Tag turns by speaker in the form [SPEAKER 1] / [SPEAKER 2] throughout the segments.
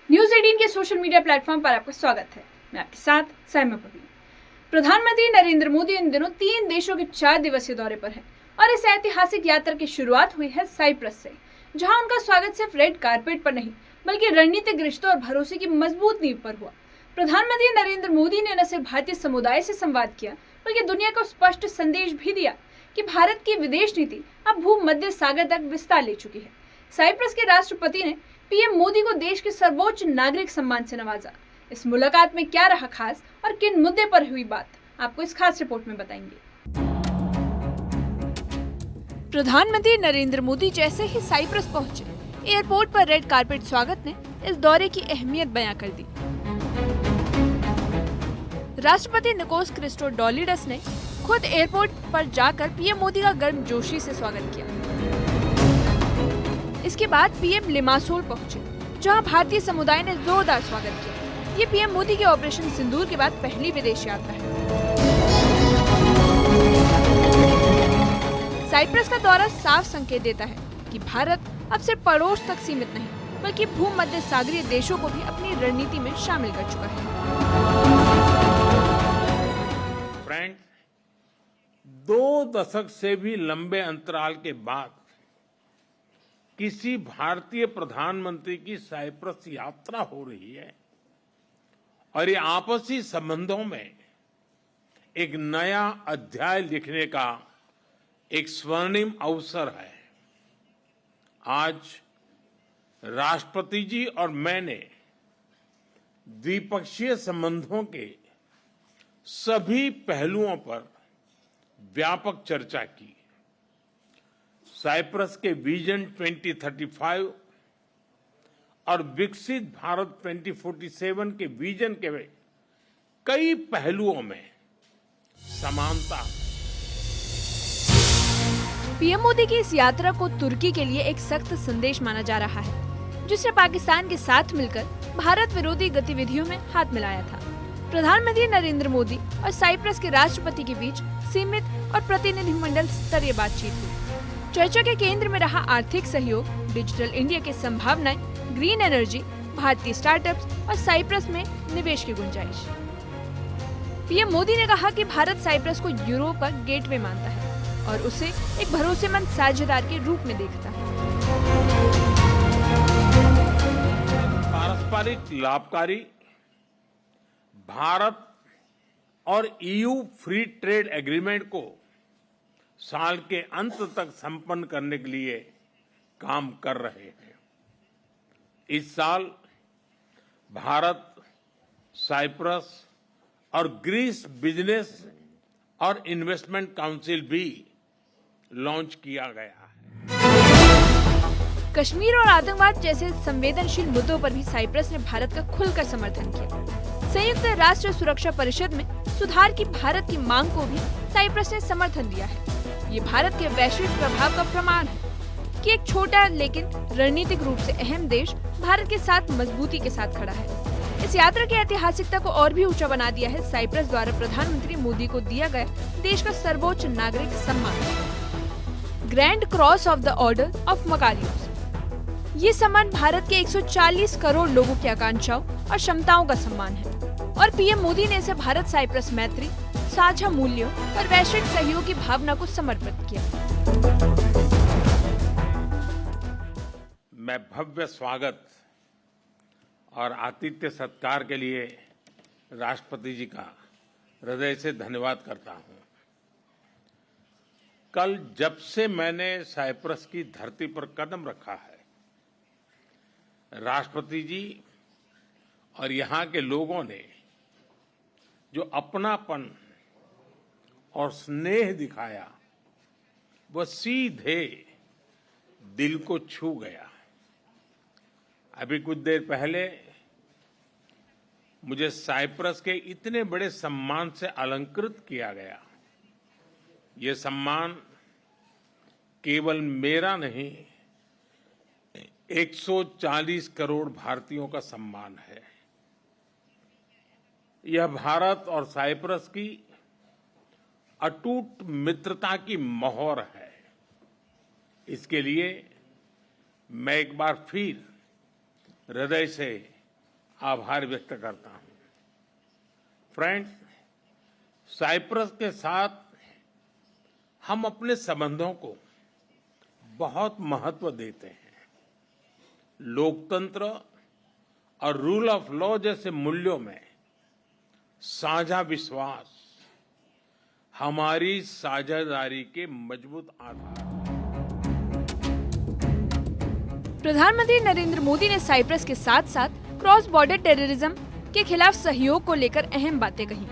[SPEAKER 1] News 18 के social media platform पर आपका स्वागत है। मैं आपके साथ साइमा परवीन। प्रधानमंत्री नरेंद्र मोदी इन दिनों 3 देशों के 4 दिवसीय दौरे पर हैं और इस ऐतिहासिक यात्रा की शुरुआत हुई है साइप्रस से, जहां उनका स्वागत सिर्फ रेड कारपेट पर नहीं बल्कि रणनीतिक रिश्तों और भरोसे की मजबूत नींव पर हुआ। प्रधानमंत्री नरेंद्र मोदी ने न सिर्फ भारतीय समुदाय से संवाद किया बल्कि दुनिया को स्पष्ट संदेश भी दिया कि भारत की विदेश नीति अब भूमध्य सागर तक विस्तार ले चुकी है। साइप्रस के राष्ट्रपति ने पीएम मोदी को देश के सर्वोच्च नागरिक सम्मान से नवाजा। इस मुलाकात में क्या रहा खास और किन मुद्दे पर हुई बात, आपको इस खास रिपोर्ट में बताएंगे। प्रधानमंत्री नरेंद्र मोदी जैसे ही साइप्रस पहुंचे, एयरपोर्ट पर रेड कारपेट स्वागत ने इस दौरे की अहमियत बयां कर दी। राष्ट्रपति निकोस क्रिस्टोडोलिडस ने खुद एयरपोर्ट पर जाकर पीएम मोदी का गर्मजोशी से स्वागत किया। इसके बाद पीएम लिमासोल पहुंचे, जहां भारतीय समुदाय ने जोरदार स्वागत किया। ये पीएम मोदी के ऑपरेशन सिंदूर के बाद पहली विदेश यात्रा है। साइप्रस का दौरा साफ संकेत देता है कि भारत अब सिर्फ पड़ोस तक सीमित नहीं बल्कि भूमध्य सागरीय देशों को भी अपनी रणनीति में शामिल कर चुका है।
[SPEAKER 2] फ्रेंड्स, 2 दशक से भी लंबे अंतराल के बाद किसी भारतीय प्रधानमंत्री की साइप्रस यात्रा हो रही है और ये आपसी संबंधों में एक नया अध्याय लिखने का एक स्वर्णिम अवसर है। आज राष्ट्रपति जी और मैंने द्विपक्षीय संबंधों के सभी पहलुओं पर व्यापक चर्चा की। साइप्रस के विजन 2035 और विकसित भारत 2047 के विजन के कई पहलुओं में समानता है।
[SPEAKER 1] पीएम मोदी की इस यात्रा को तुर्की के लिए एक सख्त संदेश माना जा रहा है, जिसने पाकिस्तान के साथ मिलकर भारत विरोधी गतिविधियों में हाथ मिलाया था। प्रधानमंत्री नरेंद्र मोदी और साइप्रस के राष्ट्रपति के बीच सीमित और प्रतिनिधिमंडल स्तरीय बातचीत हुई। चर्चा के केंद्र में रहा आर्थिक सहयोग, डिजिटल इंडिया की संभावनाएं, ग्रीन एनर्जी, भारतीय स्टार्टअप्स और साइप्रस में निवेश की गुंजाइश। पीएम मोदी ने कहा कि भारत साइप्रस को यूरोप का गेटवे मानता है और उसे एक भरोसेमंद साझेदार के रूप में देखता है।
[SPEAKER 2] पारस्परिक लाभकारी भारत और ईयू फ्री ट्रेड एग्रीमेंट को साल के अंत तक संपन्न करने के लिए काम कर रहे हैं। इस साल भारत, साइप्रस और ग्रीस बिजनेस और इन्वेस्टमेंट काउंसिल भी लॉन्च किया गया है।
[SPEAKER 1] कश्मीर और आतंकवाद जैसे संवेदनशील मुद्दों पर भी साइप्रस ने भारत का खुलकर समर्थन किया। संयुक्त राष्ट्र सुरक्षा परिषद में सुधार की भारत की मांग को भी साइप्रस ने समर्थन दिया है। ये भारत के वैश्विक प्रभाव का प्रमाण है कि एक छोटा लेकिन रणनीतिक रूप से अहम देश भारत के साथ मजबूती के साथ खड़ा है। इस यात्रा की ऐतिहासिकता को और भी ऊंचा बना दिया है साइप्रस द्वारा प्रधानमंत्री मोदी को दिया गया देश का सर्वोच्च नागरिक सम्मान, grand cross of the order of Makarios. ये सम्मान भारत के 140 करोड़ लोगों की आकांक्षाओं और क्षमताओं का सम्मान है और पीएम मोदी ने इसे भारत साइप्रस मैत्री, साझा मूल्यों और वैश्विक सहयोग की भावना को समर्पित किया।
[SPEAKER 2] मैं भव्य स्वागत और आतिथ्य सत्कार के लिए राष्ट्रपति जी का हृदय से धन्यवाद करता हूं। कल जब से मैंने साइप्रस की धरती पर कदम रखा है, राष्ट्रपति जी और यहां के लोगों ने जो अपनापन और स्नेह दिखाया, वह सीधे दिल को छू गया। अभी कुछ देर पहले मुझे साइप्रस के इतने बड़े सम्मान से अलंकृत किया गया। ये सम्मान केवल मेरा नहीं, 140 करोड़ भारतीयों का सम्मान है। यह भारत और साइप्रस की अटूट मित्रता की मोहर है। इसके लिए मैं एक बार फिर हृदय से आभार व्यक्त करता हूं। फ्रेंड्स, साइप्रस के साथ हम अपने संबंधों को बहुत महत्व देते हैं। लोकतंत्र और रूल ऑफ लॉ जैसे मूल्यों में साझा विश्वास हमारी साझेदारी के मजबूत आधार।
[SPEAKER 1] प्रधानमंत्री नरेंद्र मोदी ने साइप्रस के साथ साथ क्रॉस बॉर्डर टेररिज्म के खिलाफ सहयोग को लेकर अहम बातें कही।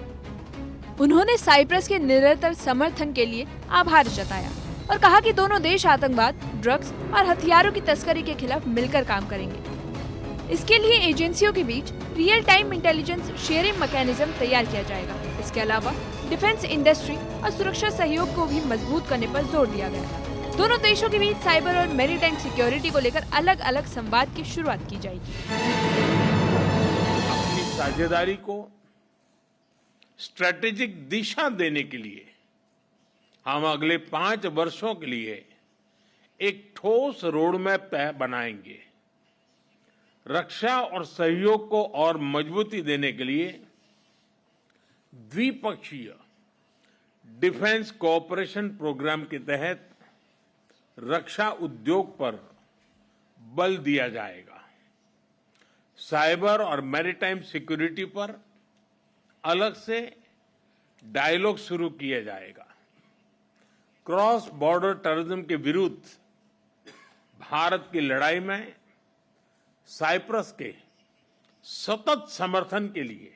[SPEAKER 1] उन्होंने साइप्रस के निरंतर समर्थन के लिए आभार जताया और कहा कि दोनों देश आतंकवाद, ड्रग्स और हथियारों की तस्करी के खिलाफ मिलकर काम करेंगे। इसके लिए एजेंसियों के बीच real time intelligence sharing mechanism तैयार किया जाएगा। इसके अलावा डिफेंस इंडस्ट्री और सुरक्षा सहयोग को भी मजबूत करने पर जोर दिया गया। दोनों देशों के बीच साइबर और मैरीटाइम सिक्योरिटी को लेकर अलग अलग संवाद की शुरुआत की जाएगी।
[SPEAKER 2] अपनी साझेदारी को स्ट्रेटेजिक दिशा देने के लिए हम अगले 5 वर्षों के लिए एक ठोस रोडमैप बनाएंगे। रक्षा और सहयोग को और मजबूती देने के लिए द्विपक्षीय डिफेंस कोऑपरेशन प्रोग्राम के तहत रक्षा उद्योग पर बल दिया जाएगा। साइबर और मैरीटाइम सिक्योरिटी पर अलग से डायलॉग शुरू किया जाएगा। क्रॉस बॉर्डर टेररिज्म के विरुद्ध भारत की लड़ाई में साइप्रस के सतत समर्थन के लिए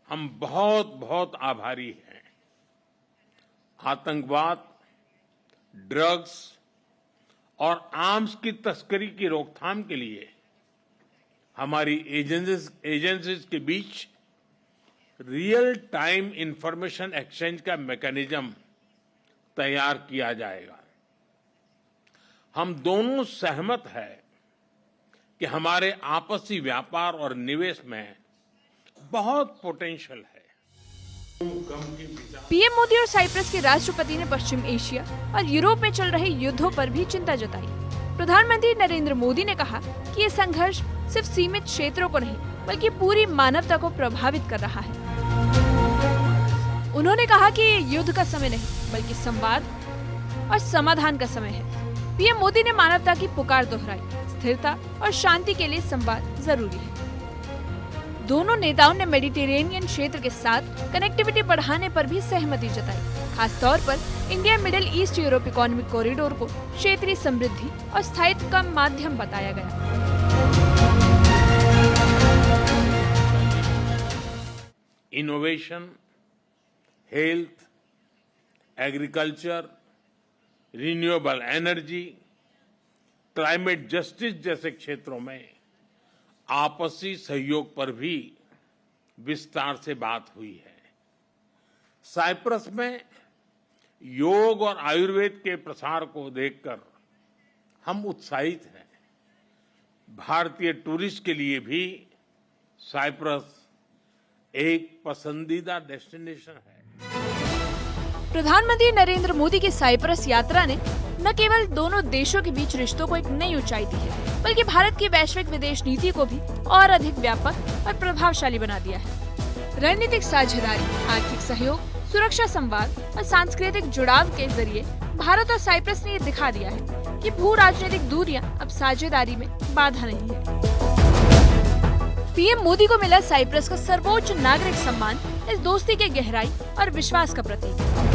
[SPEAKER 2] हम बहुत बहुत आभारी हैं। आतंकवाद, ड्रग्स और आर्म्स की तस्करी की रोकथाम के लिए हमारी एजेंसीज के बीच रियल टाइम इंफॉर्मेशन एक्सचेंज का मैकेनिज्म तैयार किया जाएगा। हम दोनों सहमत हैं कि हमारे आपसी व्यापार और निवेश में बहुत पोटेंशियल है।
[SPEAKER 1] पीएम मोदी और साइप्रस के राष्ट्रपति ने पश्चिम एशिया और यूरोप में चल रहे युद्धों पर भी चिंता जताई। प्रधानमंत्री नरेंद्र मोदी ने कहा कि ये संघर्ष सिर्फ सीमित क्षेत्रों को नहीं बल्कि पूरी मानवता को प्रभावित कर रहा है। उन्होंने कहा कि ये युद्ध का समय नहीं बल्कि संवाद और समाधान का समय है। पीएम मोदी ने मानवता की पुकार दोहराई। स्थिरता और शांति के लिए संवाद जरूरी है। दोनों नेताओं ने मेडिटेरेनियन क्षेत्र के साथ कनेक्टिविटी बढ़ाने पर भी सहमति जताई। खास तौर पर India middle east Europe economic corridor को क्षेत्रीय समृद्धि और स्थायित्व का माध्यम बताया गया।
[SPEAKER 2] Innovation, health, agriculture, renewable energy, climate justice जैसे क्षेत्रों में आपसी सहयोग पर भी विस्तार से बात हुई है। साइप्रस में योग और आयुर्वेद के प्रसार को देखकर हम उत्साहित हैं। भारतीय टूरिस्ट के लिए भी साइप्रस एक पसंदीदा डेस्टिनेशन है।
[SPEAKER 1] प्रधानमंत्री नरेंद्र मोदी की साइप्रस यात्रा ने न केवल दोनों देशों के बीच रिश्तों को एक नई ऊंचाई दी है, बल्कि भारत की वैश्विक विदेश नीति को भी और अधिक व्यापक और प्रभावशाली बना दिया है। रणनीतिक साझेदारी, आर्थिक सहयोग, सुरक्षा संवाद और सांस्कृतिक जुड़ाव के जरिए भारत और साइप्रस ने ये दिखा दिया है कि भू राजनीतिक दूरियां अब साझेदारी में बाधा नहीं है। पीएम मोदी को मिला साइप्रस का सर्वोच्च नागरिक सम्मान इस दोस्ती के गहराई और विश्वास का प्रतीक है।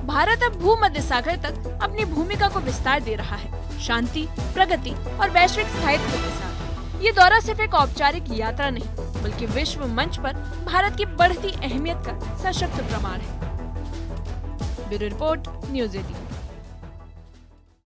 [SPEAKER 1] भारत अब भूमध्य सागर तक अपनी भूमिका को विस्तार दे रहा है, शांति, प्रगति और वैश्विक स्थायित्व के साथ। ये दौरा सिर्फ एक औपचारिक यात्रा नहीं, बल्कि विश्व मंच पर भारत की बढ़ती अहमियत का सशक्त प्रमाण है। Bureau report, news 18।